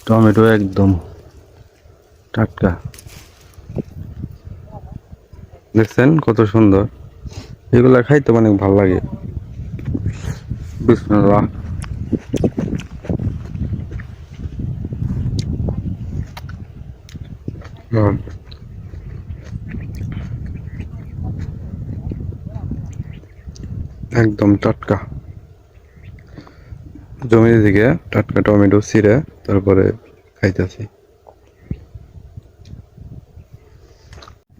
Tomato একদম টাটকা, দেখছেন কত সুন্দর। এগুলা খাইতে অনেক ভালো লাগে। বিসমিল্লাহ। একদম টাটকা, জমি থেকে টাটকা টমেটো ছিঁড়ে তারপরে খাইতেছি।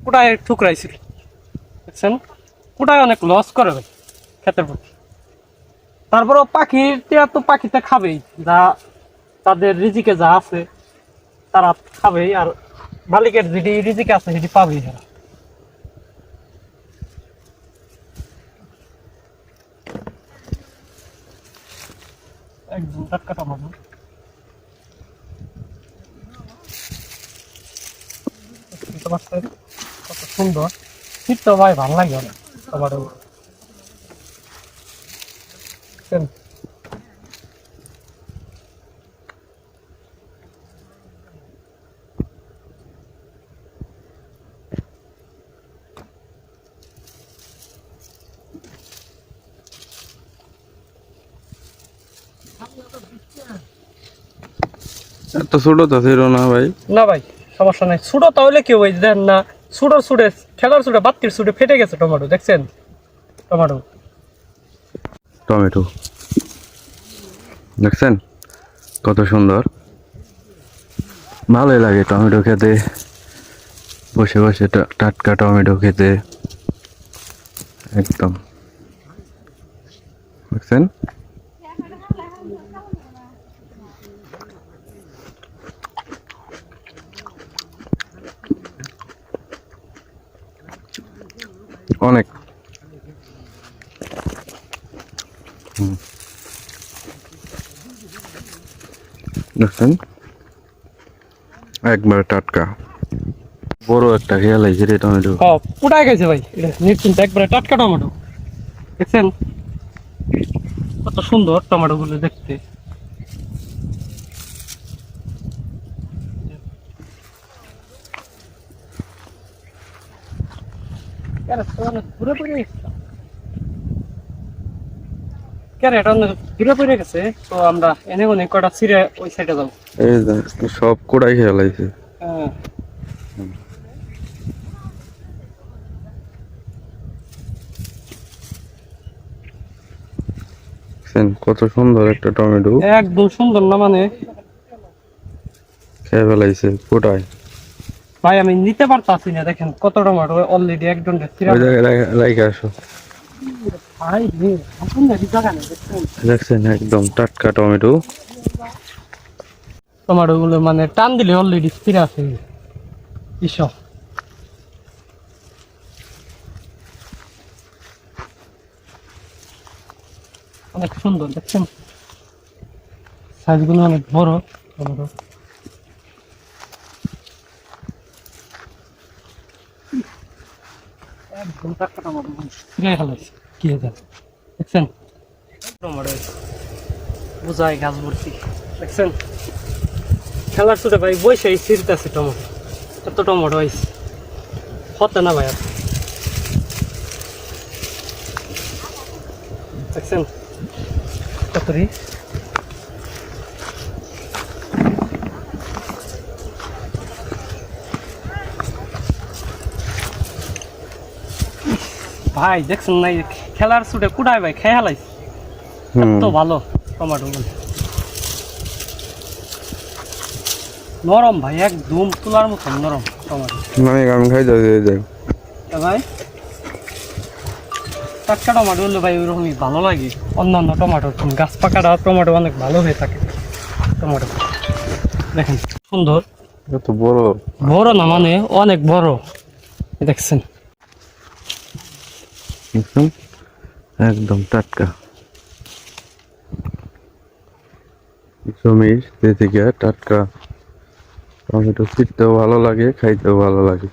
কোটায় ঠুকরাইছিল, দেখছেন কোটায় অনেক লস করে ভাই ক্ষেতের প্রতি। তারপরেও পাখিটা তো পাখিতে খাবেই, যা তাদের রিজিকে যা আছে তারা খাবেই, আর মালিকের যেটি রিজিকে আছে সেটি পাবেই তারা। একদম টাটকা টমেটো, বুঝতে পারছেন কত সুন্দর। শীত তো ভাই ভালো লাগে অনেক টমেটো। এত ছোট তো ছিল না ভাই। না ভাই সমস্যা নাই, ছুটো তাহলে কি ওই দেন না, ছুটোর ছুটে খেলার ছুটে বাত্তির ছুটে ফেটে গেছে টমেটো, দেখছেন টমেটো। টমেটো দেখছেন কত সুন্দর, ভালোই লাগে টমেটো খেতে, বসে বসে টাটকা টমেটো খেতে একদম। দেখছেন অনেক। দেখছেন একবার টাটকা, বড় একটা খেয়াল আছে রে টমেটো। পুটায় গেছে ভাই, এটা নিশ্চিন্ত একবারে টাটকা টমেটো, দেখছেন কত সুন্দর টমেটো গুলো দেখতে। ঘুরে পড়ে কেন এটা ঘুরে পড়ে গেছে, তো আমরা এনে অনেক কটা ছিঁড়ে ওই সাইডে যাবো। এই যে সব কোড়াই খেয়াল আছে। হ্যাঁ কত সুন্দর একটা টমেটো একদম সুন্দর না, মানে খেয়ে ফেলাইছে কোটায়। ভাই আমি নিতে পারতাছি না, দেখেন কত টমেটো অলরেডি একজন ওই জায়গায় রাইখে আসো। ভাই রে, আপন না জায়গা নেই, দেখছেন দেখছেন একদম টাটকা টমেটো। টমেটো গুলো মানে টান দিলে অলরেডি স্থির আছে এসব। অনেক সুন্দর, দেখছেন সাইজগুলো অনেক বড় টমেটো। একদম টাটকা টমেটো ছিঁড়ে ফেলাইছে, কি হয়েছে দেখছেন টমেটো বোঝাই গাছ ভর্তি, দেখছেন খেলার ছুটে ভাই বসে ছিঁড়তেছে টমেটো, এত টমেটো হয়েছে হতে না ভাই আর। দেখছেন কতরি ভাই, দেখছেন না খেলার ছুটে কুড়াই ভাই খেয়ে হালাইছে, এত ভালো টমেটো গুলো নরম ভাই, একদম তুলার মতন নরম টমেটো। মানে আমি খাই যাই ভাই টাটকা টমেটো হলে ভাই ওইরকমই ভালো লাগে, অন্যান্য টমেটোর গাছ পাকাটা টমেটো অনেক ভালো হয়ে থাকে টমেটো। দেখেন সুন্দর, এত বড় বড় না মানে অনেক বড়, দেখছেন একদম টাটকা জমির থেকে টাটকা টমেটো, খেতেও ভালো লাগে, খাইতেও ভালো লাগে।